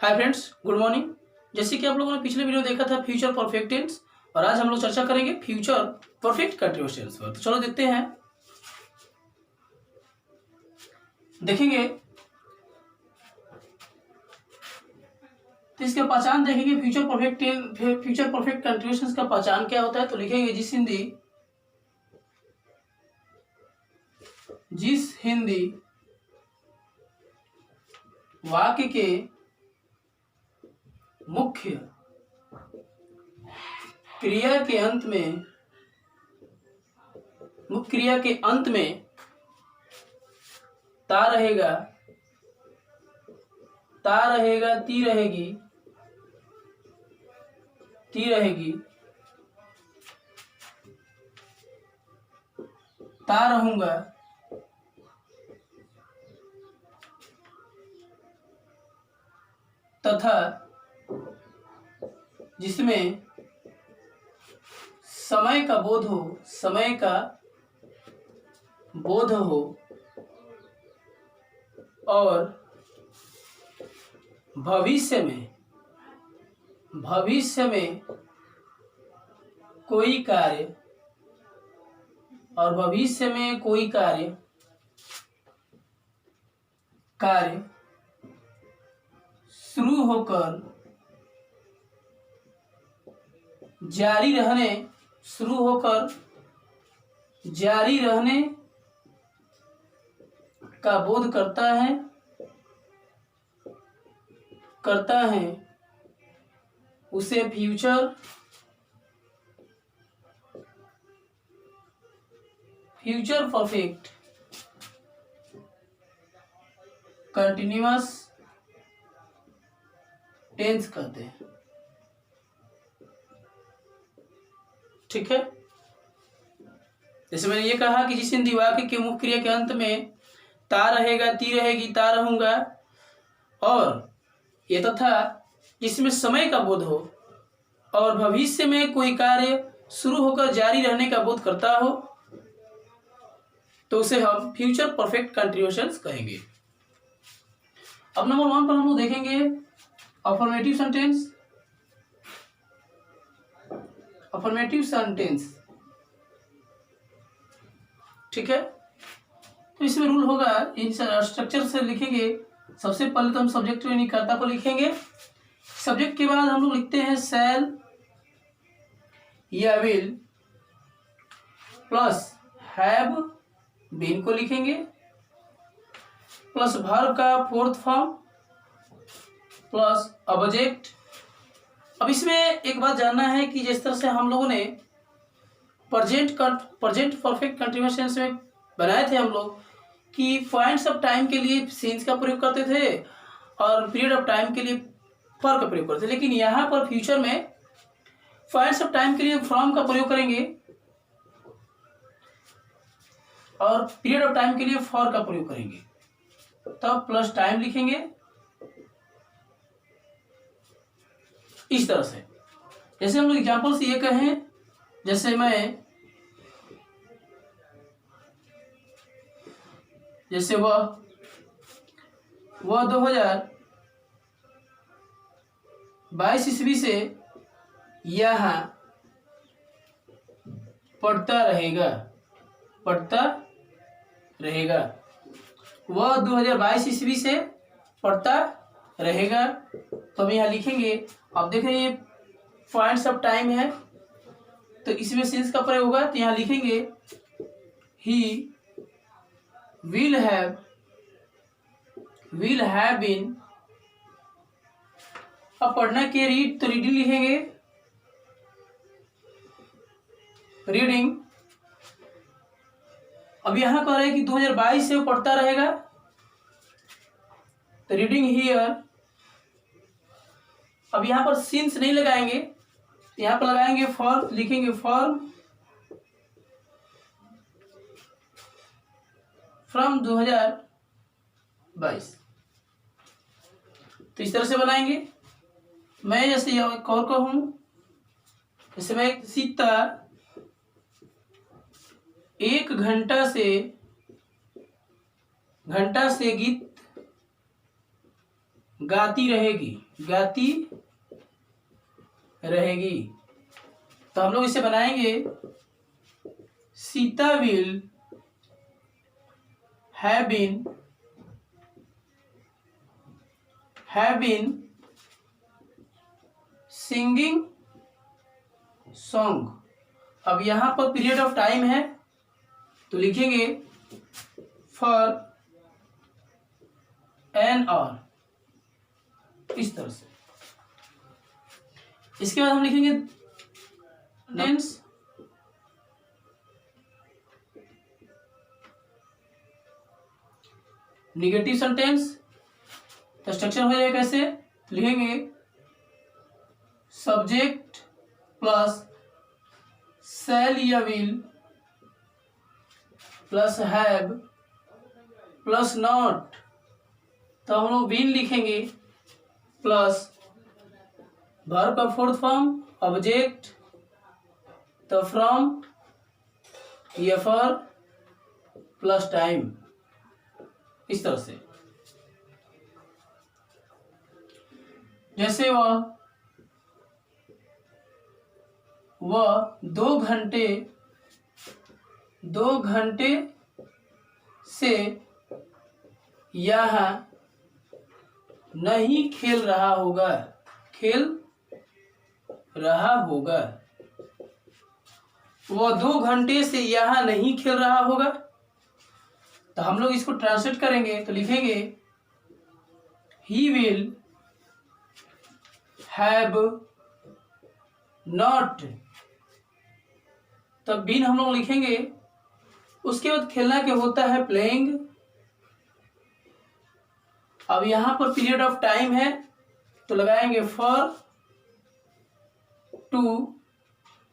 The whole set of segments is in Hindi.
Hi friends, good morning. जैसे कि आप लोगों ने पिछले वीडियो देखा था फ्यूचर परफेक्ट टेंस, और आज हम लोग चर्चा करेंगे फ्यूचर परफेक्ट कंटिन्यूअस टेंस पर। तो चलो देखते हैं, देखेंगे तो इसका पहचान देखेंगे। फ्यूचर परफेक्ट कंटिन्यूस टेंस का पहचान क्या होता है। तो लिखेंगे जिस हिंदी वाक्य के मुख्य क्रिया के अंत में ता रहेगा, ती रहेगी, ता रहूंगा, तथा जिसमें समय का बोध हो और भविष्य में कोई कार्य शुरू होकर जारी रहने का बोध करता है उसे फ्यूचर परफेक्ट कंटिन्यूअस टेंस कहते हैं। ठीक है, जैसे मैंने ये कहा कि जिस हिंदी वाक्य के मुख्य क्रिया के अंत में ता रहेगा, ती रहेगी, ता रहूंगा, और ये तथा जिसमें समय का बोध हो और भविष्य में कोई कार्य शुरू होकर जारी रहने का बोध करता हो, तो उसे हम फ्यूचर परफेक्ट कंटिन्यूएशंस कहेंगे। अब नंबर 1 पर हम लोग देखेंगे अफर्मेटिव सेंटेंस। ठीक है, तो इसमें रूल होगा, इन स्ट्रक्चर से लिखेंगे। सबसे पहले तो हम सब्जेक्ट यानी कर्ता को लिखेंगे। सब्जेक्ट के बाद हम लोग लिखते हैं शैल या विल प्लस हैव, बीन को लिखेंगे, प्लस वर्ब का फोर्थ फॉर्म प्लस ऑब्जेक्ट। अब इसमें एक बात जानना है कि जिस तरह से हम लोगों ने प्रेजेंट परफेक्ट कंटिन्यूअस टेंस में बनाए थे हम लोग कि पॉइंट्स ऑफ टाइम के लिए सीन्स का प्रयोग करते थे और पीरियड ऑफ टाइम के लिए फॉर का प्रयोग करते थे, लेकिन यहाँ पर फ्यूचर में पॉइंट्स ऑफ टाइम के लिए फ्रॉम का प्रयोग करेंगे और पीरियड ऑफ टाइम के लिए फॉर का प्रयोग करेंगे। तब प्लस टाइम लिखेंगे इस तरह से। जैसे हम लोग एग्जाम्पल से ये कहें, जैसे वह 2022 ईस्वी से यहाँ पढ़ता रहेगा। वह 2022 ईस्वी से पढ़ता रहेगा। तो हम यहाँ लिखेंगे। अब देखें, ये पॉइंट्स ऑफ टाइम है तो इसमें सिंस का प्रयोग होगा, तो यहाँ लिखेंगे ही विल हैव बीन। अब पढ़ना के रीड, तो रीडिंग लिखेंगे, रीडिंग। अब यहाँ कह रहे हैं कि 2022 से वो पढ़ता रहेगा, तो रीडिंग हियर। अब यहाँ पर सिंस नहीं लगाएंगे, यहाँ पर लगाएंगे फॉर, लिखेंगे फॉर फ्रॉम 2022। तो इस तरह से बनाएंगे। मैं जैसे एक और कहूँ, जैसे मैं सीता 1 घंटा से गाती रहेगी, गाती रहेगी। तो हम लोग इसे बनाएंगे Sita will have been singing song. अब यहां पर पीरियड ऑफ टाइम है तो लिखेंगे फॉर एन आवर, इस तरह से। इसके बाद हम लिखेंगे टेंस, निगेटिव सेंटेंस। तो स्ट्रक्चर हो जाएगा कैसे, लिखेंगे सब्जेक्ट प्लस शैल या will plus have plus not. तो हम लोग विल लिखेंगे प्लस वर्ब का फोर्थ फॉर्म ऑब्जेक्ट, तो फ्रॉम या फॉर प्लस टाइम, इस तरह से। जैसे वह 2 घंटे से यहाँ नहीं खेल रहा होगा, खेल रहा होगा। वह 2 घंटे से यहाँ नहीं खेल रहा होगा। तो हम लोग इसको ट्रांसलेट करेंगे तो लिखेंगे ही विल हैव नॉट। तब बीन हम लोग लिखेंगे, उसके बाद खेलना क्या होता है प्लेइंग। अब यहां पर पीरियड ऑफ टाइम है तो लगाएंगे फॉर 2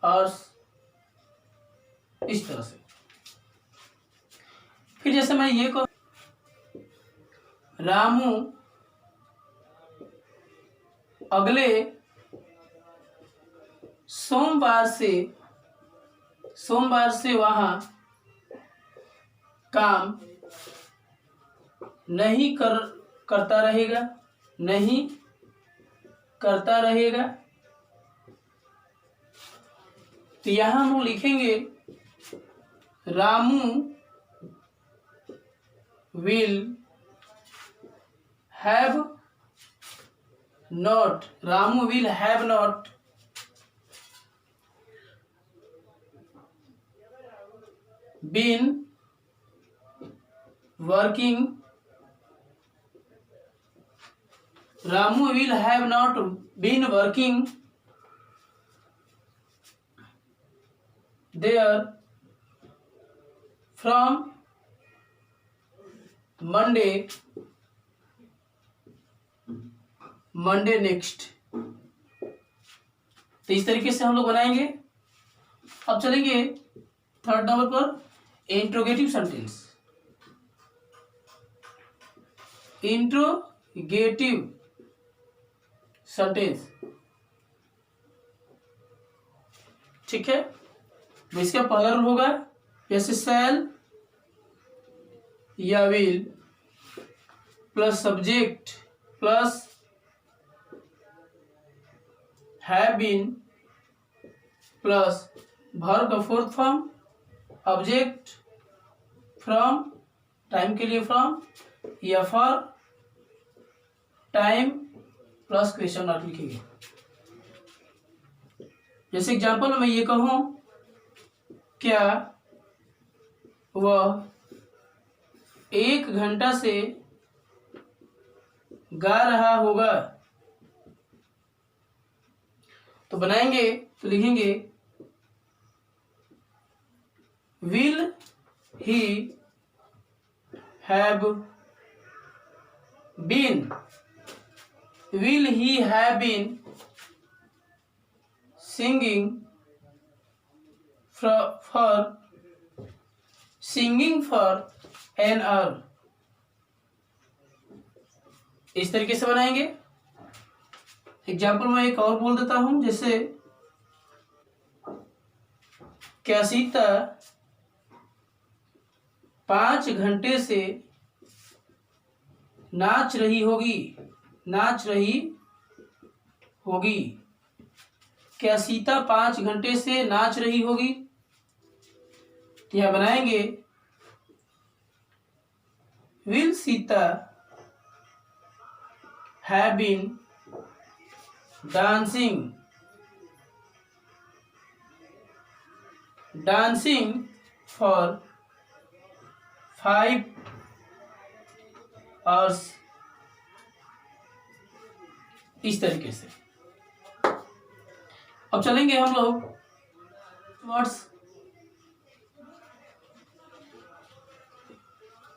आवर्स, इस तरह से। फिर जैसे मैं ये कहूं रामू अगले सोमवार से वहां काम नहीं करता रहेगा। तो यहां हम लिखेंगे Ramu will have not been working. Ramu will have not been working there from Monday next। तो इस तरीके से हम लोग बनाएंगे। अब चलेंगे थर्ड नंबर पर, इंट्रोगेटिव सेंटेंस। इंट्रोगेटिव सेंटेंस, ठीक है। तो इसका पहला रूल होगा जैसे शैल या will plus subject plus have been plus verb का fourth form object, from time के लिए फ्रॉम या for time plus question mark लिखेंगे। जैसे एग्जांपल में मैं ये कहूं क्या वह 1 घंटा से गा रहा होगा। तो बनाएंगे तो लिखेंगे will he have been singing for an hour। इस तरीके से बनाएंगे। एग्जाम्पल मैं एक और बोल देता हूं, जैसे क्या सीता 5 घंटे से नाच रही नाच रही होगी। क्या सीता 5 घंटे से नाच रही होगी? तो यह बनाएंगे will Sita have been dancing for 5 hours. इस तरीके से अब चलेंगे हम लोग वर्ड्स।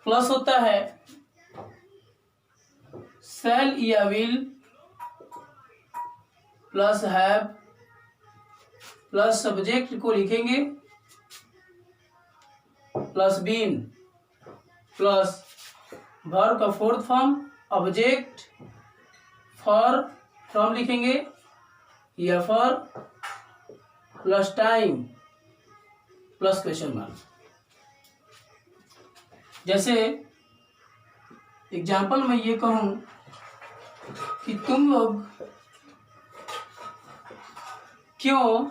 प्लस होता है शैल या will plus have plus subject को लिखेंगे प्लस बीन प्लस वर्ब का fourth form object for from लिखेंगे या for plus time plus question mark. जैसे एग्जाम्पल में ये कहूं कि तुम लोग क्यों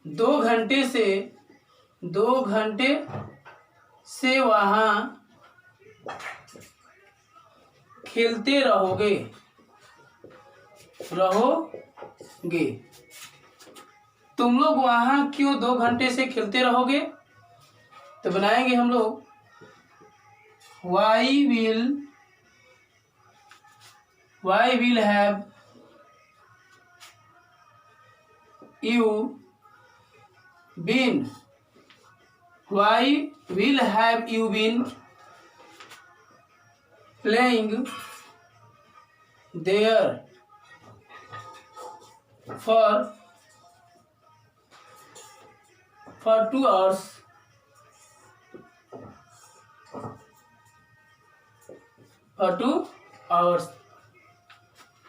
2 घंटे से वहां खेलते रहोगे। तुम लोग वहां क्यों 2 घंटे से खेलते रहोगे? तो बनाएंगे हम लोग why will have you been playing there for 2 hours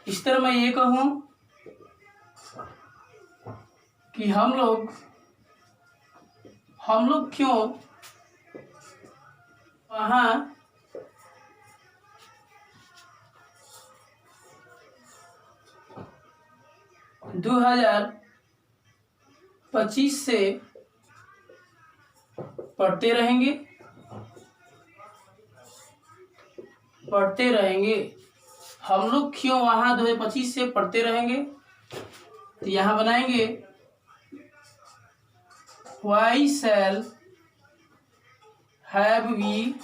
इस तरह मैं ये कहूं कि हम लोग क्यों वहां 2025 से पढ़ते रहेंगे। हम लोग क्यों वहां 2025 से पढ़ते रहेंगे? तो यहां बनाएंगे Why shall have we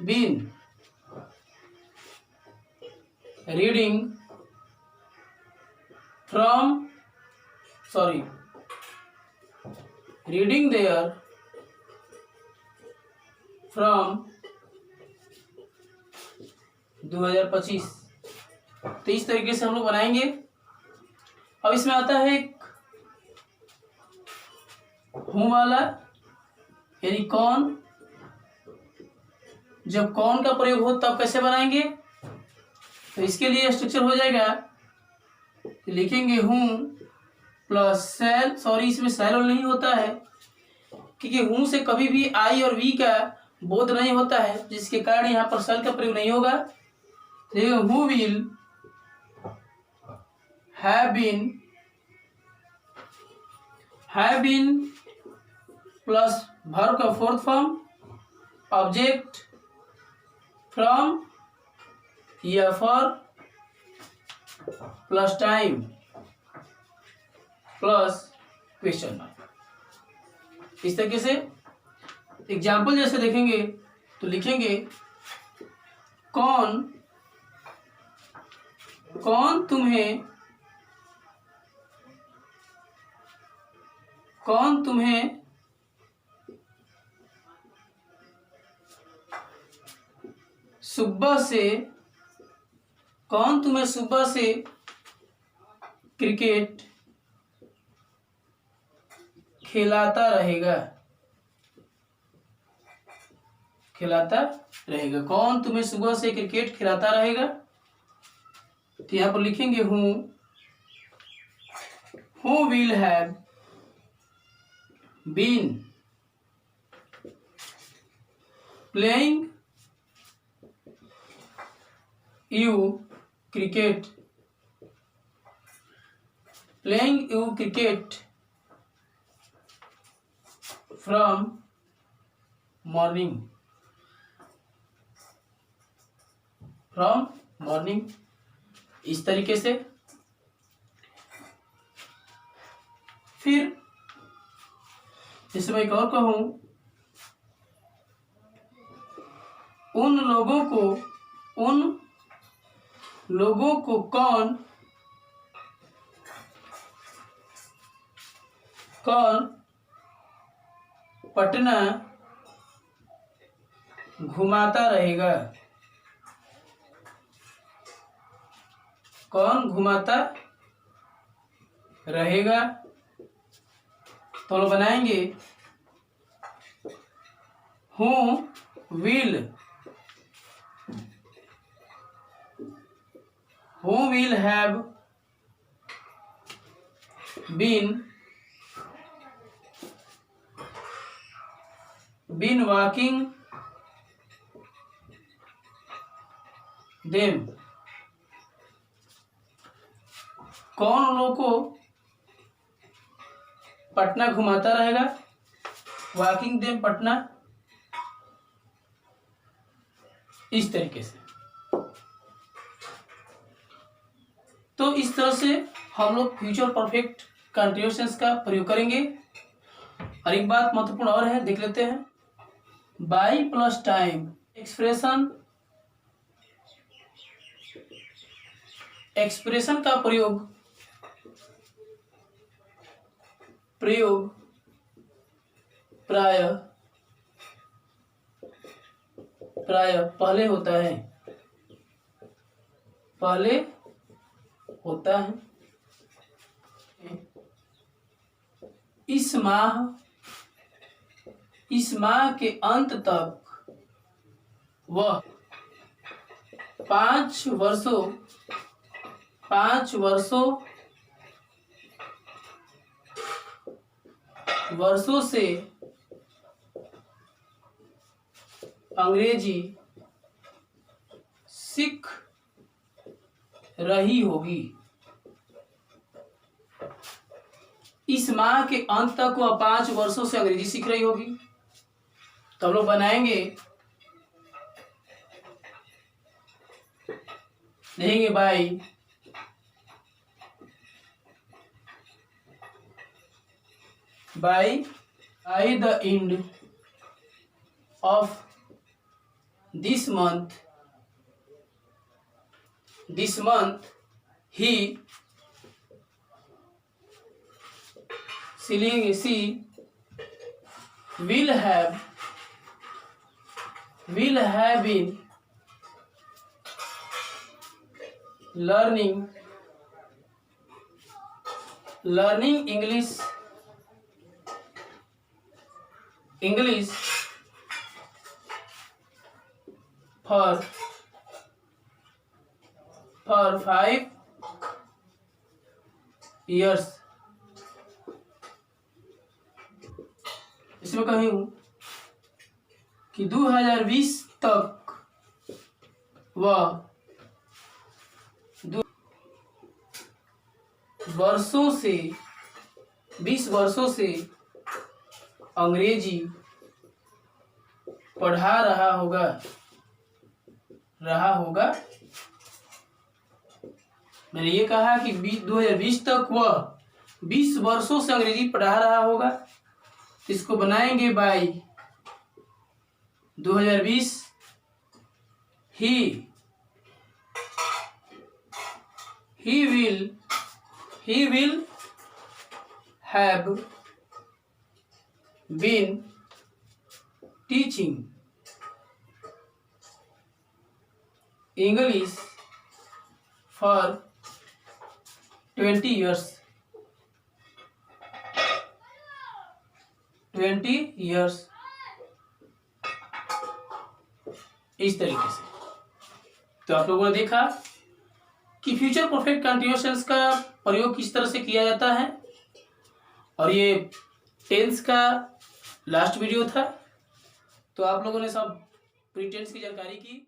been reading there from 2025। तो इस तरीके से हम लोग बनाएंगे। अब इसमें आता है एक हूं वाला, यानी कौन। जब कौन का प्रयोग हो तब कैसे बनाएंगे? तो इसके लिए स्ट्रक्चर हो जाएगा, लिखेंगे हूं प्लस सेल। सॉरी, इसमें सेल नहीं होता है क्योंकि हूं से कभी भी आई और वी का बोध नहीं होता है, जिसके कारण यहाँ पर सेल का प्रयोग नहीं होगा। तो who will have been plus verb का फोर्थ फॉर्म ऑब्जेक्ट फ्रॉम या for plus time plus question mark. इस तरीके से एग्जाम्पल जैसे देखेंगे तो लिखेंगे कौन तुम्हें सुबह से क्रिकेट खिलाता रहेगा। कौन तुम्हें सुबह से क्रिकेट खिलाता रहेगा? तो यहां पर लिखेंगे who will have been playing you cricket, playing you cricket from morning, from morning, इस तरीके से। फिर इसमें एक और कहूं, उन लोगों को कौन पटना घुमाता रहेगा, कौन घुमाता रहेगा। तो हम बनाएंगे who will have been walking them, कौन लोगों को पटना घुमाता रहेगा, वॉकिंग देम पटना, इस तरीके से। तो इस तरह से हम लोग फ्यूचर परफेक्ट कंटिन्यूएशंस का प्रयोग करेंगे। और एक बात महत्वपूर्ण और है, देख लेते हैं। बाई प्लस टाइम एक्सप्रेशन का प्रयोग प्राय पहले होता है। इस माह के अंत तक वह 5 वर्षों से अंग्रेजी सीख रही होगी। इस माह के अंत तक वह 5 वर्षों से अंग्रेजी सीख रही होगी। तो हम लोग बनाएंगे, देखेंगे by the end of this month she will have been learning English for 5 years। इसमें कहूँ कि 2020 तक वह 20 वर्षों से अंग्रेजी पढ़ा रहा होगा। मैंने ये कहा कि 2020 तक वह 20 वर्षों से अंग्रेजी पढ़ा रहा होगा। इसको बनाएंगे bye 2020 he will have been teaching English for 20 years। 20 years इस तरीके से। तो आप लोगों ने देखा कि फ्यूचर परफेक्ट कंटिन्यूएशंस का प्रयोग किस तरह से किया जाता है। और ये टेंस का लास्ट वीडियो था। तो आप लोगों ने सब प्री टेंस की जानकारी की।